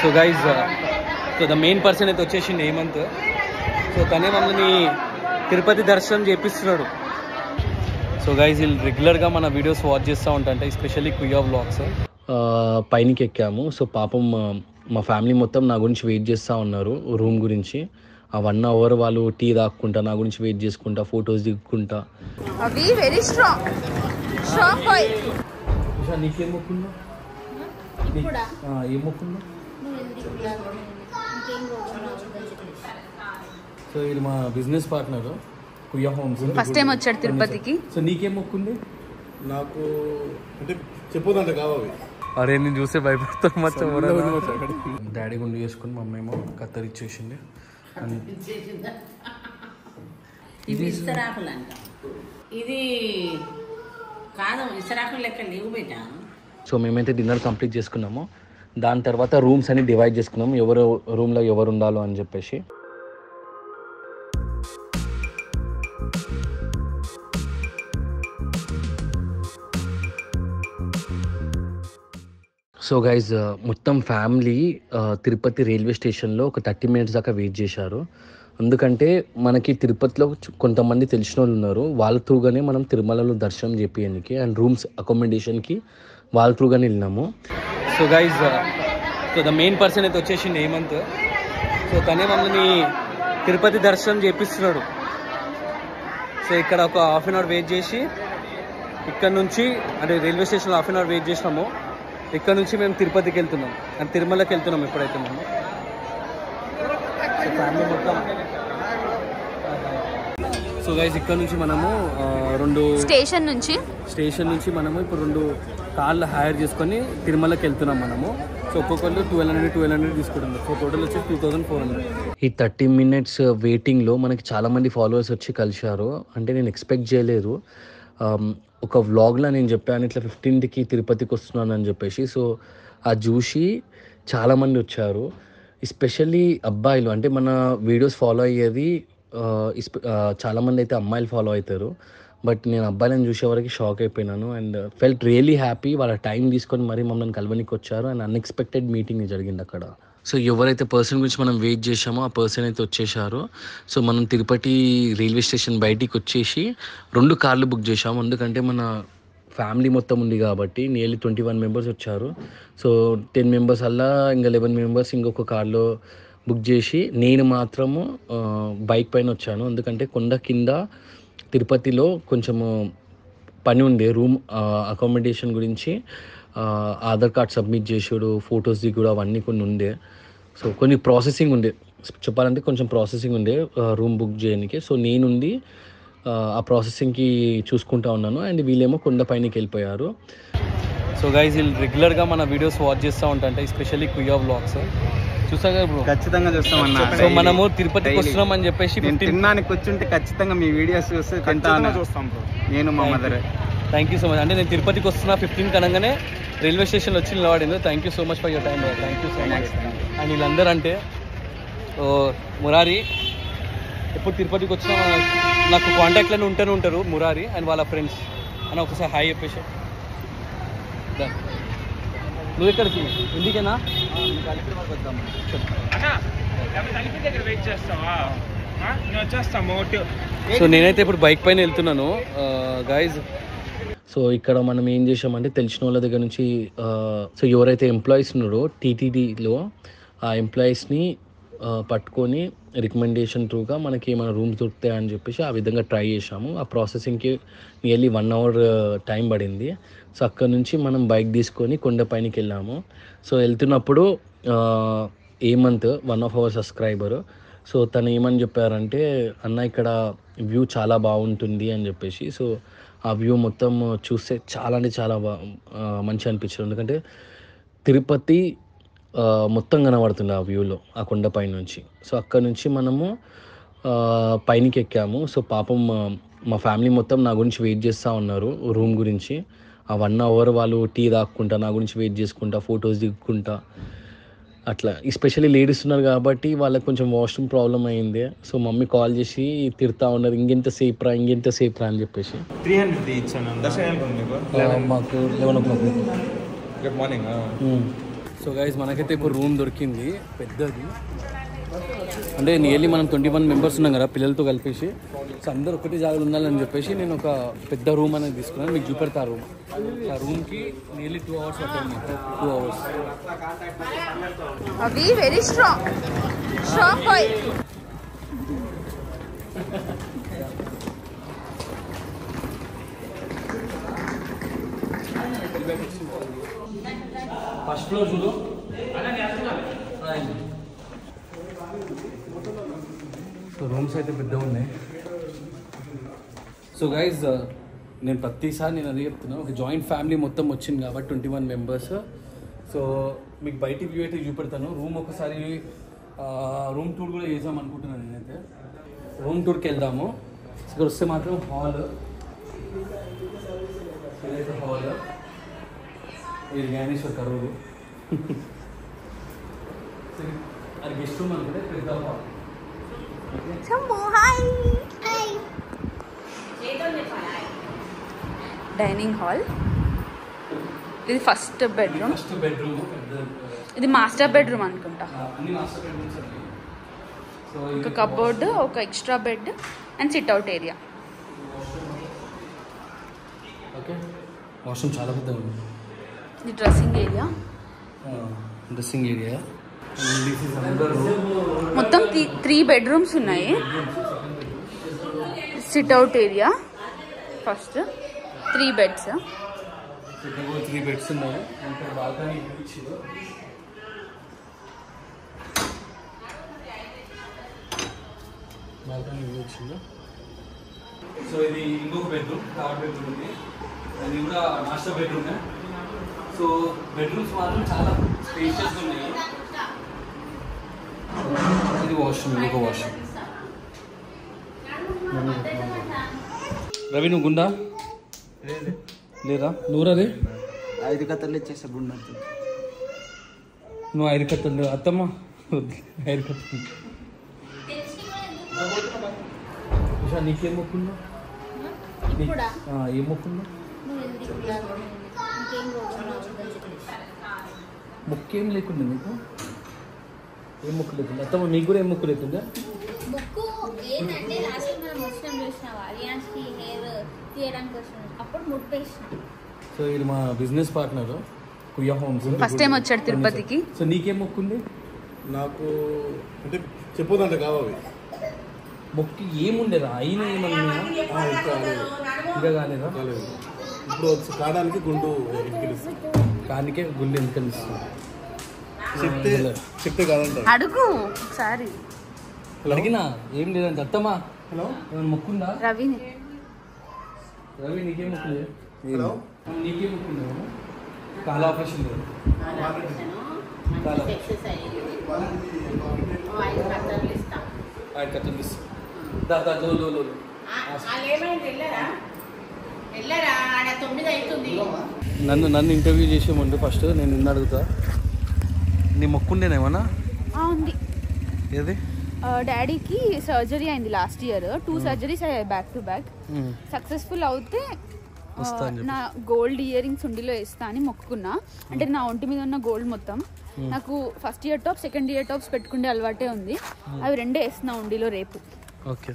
So guys so the main person అయితే వచ్చేసింది Hemant. So తనే మమ్మల్ని తిరుపతి దర్శనం చేపిస్తున్నాడు. సో గైజ్ వీళ్ళు రెగ్యులర్గా మన వీడియోస్ వాచ్ చేస్తూ ఉంటారంటే ఎస్పెషల్లీ కుయ్యా వ్లాగ్స్. పైనకి ఎక్కాము. సో పాపం మా ఫ్యామిలీ మొత్తం నా గురించి వెయిట్ చేస్తూ ఉన్నారు రూమ్ గురించి. ఆ 1 hour వాళ్ళు టీ తాక్కుంటా నా గురించి వెయిట్ చేసుకుంటా ఫొటోస్ దిగుకుంటా. అవి వెరీ స్ట్రాంగ్ బాయ్. నీకేం మొక్కున్నా? ఏం మొక్కున్నా? సో ఇది మా business partner Kuyya Homes. First time వచ్చాడు తిరుపతికి. సో నీకేం మొక్కుంది? నాకు అంటే చెప్పొద్దంటే కావాలి. అరే నేను చూస్తే భయపడతాను మచ్చ. డాడీ గుండు చేసుకుని మా అమ్మేమో కత్తరిచ్చేసింది. ఇది ఇస్తరాకులు అంట. ఇది కాదు ఇస్తరాకులు లెక్క లేవు బేట. సో మేమైతే డిన్నర్ కంప్లీట్ చేసుకున్నాము. దాని తర్వాత రూమ్స్ అని డివైడ్ చేసుకున్నాము, ఎవరు రూమ్లో ఎవరు ఉండాలో అని చెప్పేసి. సో గైజ్ మొత్తం ఫ్యామిలీ తిరుపతి రైల్వే స్టేషన్లో ఒక 30 minutes దాకా వెయిట్ చేశారు. ఎందుకంటే మనకి తిరుపతిలో కొంతమంది తెలిసిన వాళ్ళు ఉన్నారు, వాళ్ళ త్రూగానే మనం తిరుమలలో దర్శనం చేపించడానికి అండ్ రూమ్స్ అకామిడేషన్కి వాళ్ళ త్రూగానే వెళ్ళినాము. So guys so the main person అయితే వచ్చేసింది హేమంత్. సో తనే మమ్మల్ని తిరుపతి దర్శనం చేపిస్తున్నాడు. సో ఇక్కడ ఒక 1/2 hour వెయిట్ చేసి ఇక్కడ నుంచి అంటే రైల్వే స్టేషన్లో 1/2 hour వెయిట్ చేసినాము. ఇక్కడ నుంచి మేము తిరుపతికి వెళ్తున్నాం అండ్ తిరుమలకి వెళ్తున్నాం ఎప్పుడైతే మేము. సో ఫ్యామిలీ మొత్తం. సో గైస్ ఇక్కడ నుంచి మనము 2 స్టేషన్ నుంచి మనము ఇప్పుడు 2 కార్లు హైర్ చేసుకొని తిరుమలకి వెళ్తున్నాం మనము. సో ఒక్కొక్కళ్ళు 1200 తీసుకుంటున్నారు. సో టోటల్ వచ్చి 2400. ఈ 30 minutes వెయిటింగ్లో మనకి చాలామంది ఫాలోవర్స్ వచ్చి కలిశారు. అంటే నేను ఎక్స్పెక్ట్ చేయలేదు. ఒక వ్లాగ్లో నేను చెప్పాను ఇట్లా 15కి తిరుపతికి వస్తున్నాను అని చెప్పేసి. సో ఆ చూసి చాలామంది వచ్చారు, ఎస్పెషల్లీ అబ్బాయిలు. అంటే మన వీడియోస్ ఫాలో అయ్యేది చాలామంది అయితే అమ్మాయిలు ఫాలో అవుతారు. బట్ నేను అబ్బాయిలను చూసేవరకు షాక్ అయిపోయినాను అండ్ ఫెల్ట్ రియలీ హ్యాపీ. వాళ్ళ టైం తీసుకొని మరీ మమ్మల్ని కలవనికి వచ్చారు అండ్ అన్ఎక్స్పెక్టెడ్ మీటింగ్ జరిగింది అక్కడ. సో ఎవరైతే పర్సన్ గురించి మనం వెయిట్ చేసామో ఆ పర్సన్ అయితే వచ్చేసారు. సో మనం తిరుపతి రైల్వే స్టేషన్ బయటికి వచ్చేసి 2 కార్లు బుక్ చేసాము. ఎందుకంటే మన ఫ్యామిలీ మొత్తం ఉంది కాబట్టి నియర్లీ 21 members వచ్చారు. సో 10 members అలా ఇంకా 11 members ఇంకొక కార్లో బుక్ చేసి నేను మాత్రము బైక్ పైన వచ్చాను. ఎందుకంటే కొండ కింద తిరుపతిలో కొంచెము పని ఉండే రూమ్ అకామిడేషన్ గురించి, ఆధార్ కార్డ్ సబ్మిట్ చేసాడు, ఫొటోస్ దిగుడు అవన్నీ కొన్ని ఉండే. సో కొన్ని ప్రాసెసింగ్ ఉండే, చెప్పాలంటే కొంచెం ప్రాసెసింగ్ ఉండే రూమ్ బుక్ చేయడానికి. సో నేనుండి ఆ ప్రాసెసింగ్కి చూసుకుంటా ఉన్నాను అండ్ వీళ్ళేమో కొండ పైనకి వెళ్ళిపోయారు. సో గైజ్ వీళ్ళు రెగ్యులర్గా మన వీడియోస్ వాచ్ చేస్తూ ఉంటారంటే ఎస్పెషల్లీ కుయ్యా వ్లాగ్స్ చూసా కదా బ్రో? ఖచ్చితంగా చూస్తామన్నా. సో మనము తిరుపతికి వస్తున్నాం అని చెప్పేసి తిన్నానికి వచ్చుంటే ఖచ్చితంగా మీ వీడియోస్ చూస్తే చూస్తాం బ్రో. నేను మా mother. Thank you so much. అంటే నేను తిరుపతికి వస్తున్నా 15 అనగానే రైల్వే స్టేషన్లో వచ్చి నిలబడింది. Thank you so much for your time. Thank you so much. And వీళ్ళందరూ అంటే మురారి ఎప్పుడు తిరుపతికి వచ్చినా నాకు కాంటాక్ట్లోనే ఉంటూనే ఉంటారు మురారి అండ్ వాళ్ళ ఫ్రెండ్స్ అని ఒకసారి హాయ్ చెప్పేసి. నువ్వు ఎక్కడికి ఎందుకేనా? సో నేనైతే ఇప్పుడు బైక్ పైన వెళ్తున్నాను గైజ్. సో ఇక్కడ మనం ఏం చేసామంటే తెలిసిన వాళ్ళ దగ్గర నుంచి సో ఎవరైతే ఎంప్లాయీస్ ఉన్నారో టీటీడీలో ఆ ఎంప్లాయీస్ని పట్టుకొని రికమెండేషన్ త్రూగా మనకి ఏమైనా రూమ్స్ దొరుకుతాయని చెప్పేసి ఆ విధంగా ట్రై చేసాము. ఆ ప్రాసెసింగ్కి నియర్లీ 1 hour టైం పడింది. సో అక్కడ నుంచి మనం బైక్ తీసుకొని కొండపైనకి వెళ్ళాము. సో వెళ్తున్నప్పుడు Hemant 1 of our subscriber. So తను ఏమని చెప్పారంటే అన్న ఇక్కడ వ్యూ చాలా బాగుంటుంది అని చెప్పేసి. సో ఆ వ్యూ మొత్తం చూస్తే చాలా అంటే చాలా మంచి అనిపించింది. ఎందుకంటే తిరుపతి మొత్తం కనబడుతుంది ఆ వ్యూలో ఆ కొండపై నుంచి. సో అక్కడ నుంచి మనము పైనకి ఎక్కాము. సో పాపం మా ఫ్యామిలీ మొత్తం నా గురించి వెయిట్ చేస్తూ ఉన్నారు రూమ్ గురించి. ఆ 1 hour వాళ్ళు టీ తాక్కుంటా నా గురించి వెయిట్ చేసుకుంటా ఫొటోస్ దిగుకుంటా అట్లా. ఎస్పెషల్లీ లేడీస్ ఉన్నారు కాబట్టి వాళ్ళకి కొంచెం వాష్రూమ్ ప్రాబ్లం అయింది. సో మమ్మీ కాల్ చేసి తిడతా ఉన్నారు ఇంకెంతసేపు రా అని చెప్పేసి. 300 ఇచ్చాను. మాకు 11 o'clock రేపు మార్నింగ్ సో గైస్ మనకైతే ఇప్పుడు రూమ్ దొరికింది పెద్దది, అంటే నియర్లీ మనం 21 మెంబర్స్ ఉన్నాం కదా పిల్లలతో కలిపేసి. సో అందరు ఒకటి జాగ్రత్త ఉండాలని చెప్పేసి నేను ఒక పెద్ద రూమ్ అనేది తీసుకున్నాను. మీకు చూపెడతా రూమ్. ఆ రూమ్కి నియర్లీ 2 hours పట్టింది. 2 hours. అవి very strong oil. First floor చూడు. సో రూమ్స్ అయితే పెద్దగా ఉన్నాయి. సో గైజ్ నేను ప్రతిసారి నేను అదే చెప్తున్నాను, ఒక జాయింట్ ఫ్యామిలీ మొత్తం వచ్చింది కాబట్టి 21 మెంబర్స్. సో మీకు బయట వ్యూ అయితే చూపెడతాను. రూమ్ ఒకసారి రూమ్ టూర్ కూడా చేద్దాం అనుకుంటున్నాను నేనైతే. రూమ్ టూర్కి వెళ్దాము. ఇక్కడ వస్తే మాత్రం హాల్, ఇదైతే హాల్, ఇది జ్ఞానేశ్వర్ కరువు, అది గెస్ట్ రూమ్ అనుకుంటే పెద్ద హాల్. Dining hall. ఇది ఫస్ట్ బెడ్రూమ్. ఇది మాస్టర్ బెడ్రూమ్ అనుకుంటా. ఒక కబోర్డ్, ఒక extra bed and SIT out area. Okay, washroom చాలా పెద్దగా ఉంది. ఇది డ్రెస్సింగ్ ఏరియా. మొత్తం 3 బెడ్రూమ్స్ ఉన్నాయి. SIT out area first, 3 beds. 3 beds ఉన్నాయి. బాల్కనీ ఇచ్చింది. సో ఇది ఇంకొక బెడ్రూమ్, థర్డ్ బెడ్రూమ్ ఉంది. అది కూడా మాస్టర్ బెడ్రూమ్. సో బెడ్రూమ్స్ మాత్రం చాలా స్పేషియస్గా ఉన్నాయి. ఇది వాష్రూమ్, ఇంకొక వాష్రూమ్. రవి నువ్వు గుండా లేదా? నువ్వు రే 5 కత్తలు ఇచ్చేస్తా గుండా. నువ్వు 5 కత్తలు అత్తమ్మ 5 కత్తలు. నీకేం మొక్కుందా? ఏం మొక్కుందా? మొక్కేం లేకుండా నీకు? ఏం మొక్కు లేకుండా? అత్తమ్మ మీకు కూడా ఏం మొక్కు లేకుండా? మొక్కు ఏంటంటే లాస్ట్ మనం వచ్చినాం చూసినావా అలియాన్స్కి హెయిర్ తీయడానికి వచ్చినాం అప్పుడు ముప్పేసిన. సో ఇది మా business partner Kuyya Homes. First time వచ్చాడు తిరుపతికి. సో నీకేం మొక్కుంది? నాకు అంటే చెప్పొద్దంట కావాలి. మొక్కి ఏముండేదా? అయినా ఏమన్నా ఇంకా కాలేదా? కాలేదు. ఇప్పుడు వచ్చి కాడానికి గుండు ఇంటికి కానికే గుండె ఎందుకు ఇస్తుంది? చెప్తే కాదంట. అడుగు ఒకసారి. అడిగినా ఏం లేదంటే అత్తమ్మా హలో ఏమైనా మొక్కుందా? రవిని. రవి నీకేం మొక్కులే? హలో నీకేం మొక్కుందా? కాల ఆపరేషన్ లేదు. కట్టలు ఇస్తాం. నన్ను ఇంటర్వ్యూ చేసే ముందు ఫస్ట్ నేను నిన్ను అడుగుతా, నీ మొక్కుండేనేమన్నా? ఉంది. ఏది? డాడీకి సర్జరీ అయింది లాస్ట్ ఇయర్. 2 సర్జరీస్ అయ్యాయి బ్యాక్ టు బ్యాక్. సక్సెస్ఫుల్ అవుతే నా గోల్డ్ ఇయర్ రింగ్స్ ఉండిలో వేస్తా అని మొక్కుకున్నా. అంటే నా ఒంటి మీద ఉన్న గోల్డ్ మొత్తం నాకు first year top, second ear tops పెట్టుకునే అలవాటే ఉంది. అవి 2 వేస్తున్నా ఉండిలో రేపు. ఓకే.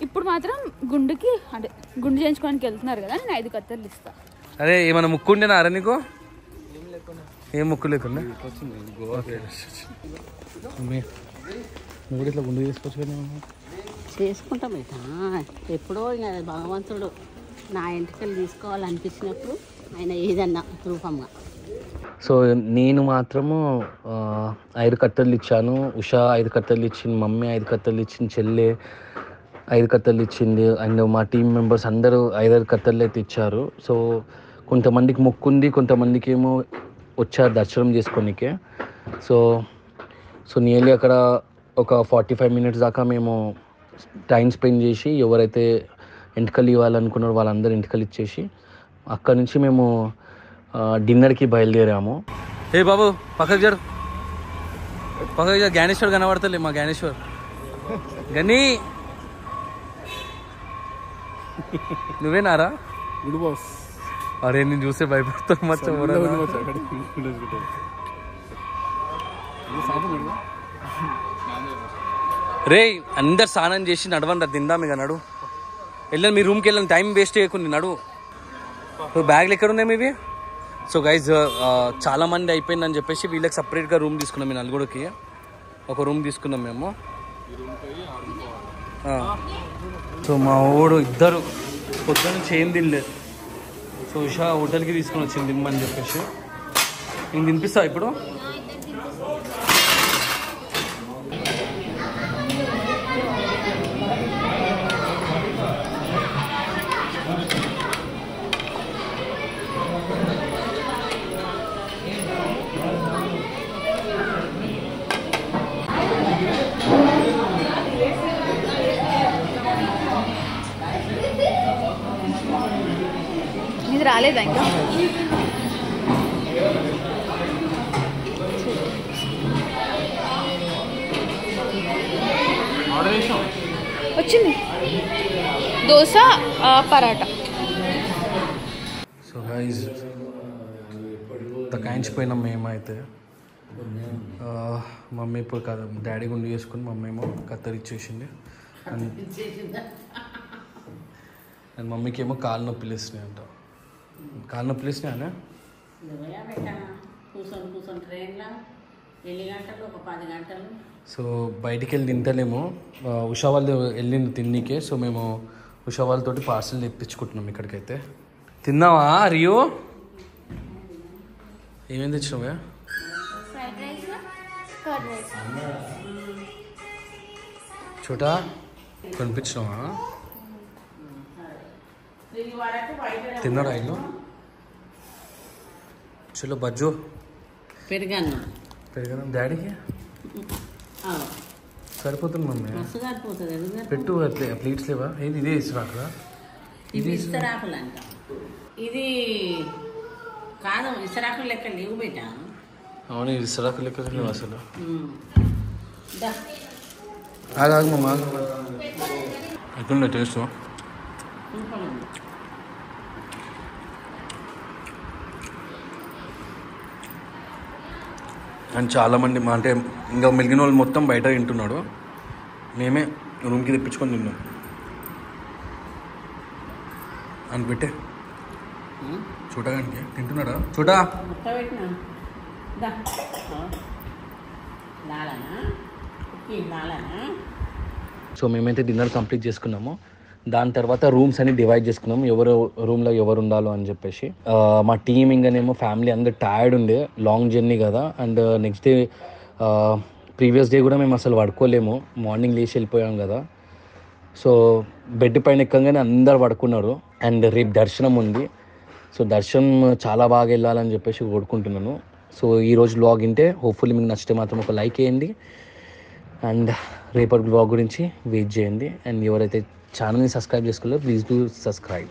ఇప్పుడు మాత్రం గుండుకి అంటే గుండు చేయించుకోవడానికి వెళ్తున్నారు కదా, నేను 5 కత్తర్లు ఇస్తా. అరే ఏమైనా ముక్కుండేనా? అరే నీకు ఏం ముక్కు లేకుండా? నువ్వు కూడా ఇట్లా గుండు చేసుకోవచ్చు కదా? చేసుకుంటాం ఇట్లా ఎప్పుడో ఇంకా భగవంతుడు నా ఎంటికలు తీసుకోవాలనిపించినప్పుడు ఆయన ఏదన్నా రూపంగా. సో నేను మాత్రము 5 కత్తర్లు ఇచ్చాను. ఉషా 5 కత్తర్లు ఇచ్చింది, మమ్మీ 5 కత్తర్లు ఇచ్చింది, చెల్లె 5 కత్తర్లు ఇచ్చింది, అండ్ మా టీం మెంబర్స్ అందరూ 5 కత్తర్లు అయితే ఇచ్చారు. సో కొంతమందికి మొక్కుంది, కొంతమందికి ఏమో వచ్చారు దర్శనం చేసుకోనికే. సో నియర్లీ అక్కడ ఒక 45 minutes దాకా మేము టైం స్పెండ్ చేసి ఎవరైతే ఎంటికలు ఇవ్వాలనుకున్నారో వాళ్ళందరూ ఎంటికలు ఇచ్చేసి అక్కడి నుంచి మేము డిన్నర్కి బయలుదేరాము. ఏ బాబు పక్కకు జరు, పక్కకు జరు. జ్ఞానేశ్వర్ కనబడతలే మా జ్ఞానేశ్వర్. గని నువ్వేనారా? Good boss. అరే నేను చూస్తే భయపడతాను. రే అందరు స్నానం చేసి నడవండి తిందాం ఇక నడు వెళ్ళండి మీ రూమ్కి వెళ్ళండి టైం వేస్ట్ చేయకుండా నడు బ్యాగ్లు ఎక్కడ ఉన్నాయి మీవి సో గైజ్ చాలా మంది అయిపోయిందని చెప్పేసి వీళ్ళకి సపరేట్గా రూమ్ తీసుకున్నాం మీ నలుగురికి ఒక రూమ్ తీసుకున్నాం మేము సో మా ఊడు ఇద్దరు పొద్దున్న నుంచి ఏం తినలేదు సో ఉషా హోటల్కి తీసుకొని వచ్చింది తిమ్మని చెప్పేసి నేను తినిపిస్తా ఇప్పుడు ఇది రాలేదా ఇంకా వచ్చింది దోశ పరాటా సో గైజ్ తకాయించిపోయినాం మేమైతే మమ్మీ ఇప్పుడు డాడీ గుండి చేసుకుని మమ్మీ ఏమో కత్తరిచ్చేసింది అండ్ మమ్మీకి ఏమో కాలు నొప్పి లేస్తున్నాయి అంట కాలు నొప్పి లేస్తున్నాయా కూర్చొని ట్రైన్లో 2 గంటలు ఒక 10 గంటలు సో బయటికి వెళ్ళి తింటలేము ఉషా వాళ్ళు వెళ్ళింది తిన్నీకే సో మేము ఉషా వాళ్ళతోటి పార్సల్ తెప్పించుకుంటున్నాం ఇక్కడికైతే తిన్నావా రియో ఏమేమి తెచ్చినావా ఫ్రైడ్ రైస్ కర్డ్ రైస్ చోటా కనిపించినావా తిన్నారా ఇల్లు చలో బజ్జో పెరిగాను డాడీకి సరిపోతుంది మమ్మీ మస్తు సరిపోతుంది ఎందుకంటే పెట్టు అట్లే ప్లేట్స్ లేవా ఏది ఇదే ఇసురాకులా ఇది ఇస్తరాకులు అంట ఇది కాదు ఇస్తరాకులు లెక్క లేవు బయట అవును ఇది ఇసురాకు లెక్క లేవు అసలు దా ఆగాగు మమ్మ ఎట్లుండే టేస్ట్ సూపర్ ఉంది అండ్ చాలామంది అంటే ఇంకా మిగిలిన వాళ్ళు మొత్తం బయట తింటున్నాడు మేమే రూమ్కి తెప్పించుకొని తిన్నాం అని పెట్టే చూడగానికి తింటున్నాడా చూడా మొత్తం పెట్టినా దా లాలనా లాలనా సో మేమైతే డిన్నర్ కంప్లీట్ చేసుకున్నాము దాని తర్వాత రూమ్స్ అని డివైడ్ చేసుకున్నాము ఎవరు రూమ్లో ఎవరు ఉండాలో అని చెప్పేసి మా టీమ్ ఇంకానేమో ఫ్యామిలీ అందరు టైర్డ్ ఉండే లాంగ్ జర్నీ కదా and next day previous day కూడా మేము అసలు పడుకోలేము మార్నింగ్ లేచి వెళ్ళిపోయాం కదా సో బెడ్ పైన ఎక్కగానే అందరు పడుకున్నారు అండ్ రేపు దర్శనం ఉంది సో దర్శనం చాలా బాగా వెళ్ళాలని చెప్పేసి కోరుకుంటున్నాను సో ఈరోజు వ్లాగ్ ఇంటే హోప్ఫుల్లీ మీకు నచ్చితే మాత్రం ఒక లైక్ వేయండి అండ్ రేపటి వ్లాగ్ గురించి వెయిట్ చేయండి అండ్ ఎవరైతే ఛానల్ని సబ్స్క్రైబ్ చేసుకోలేదో ప్లీజ్ డూ సబ్స్క్రైబ్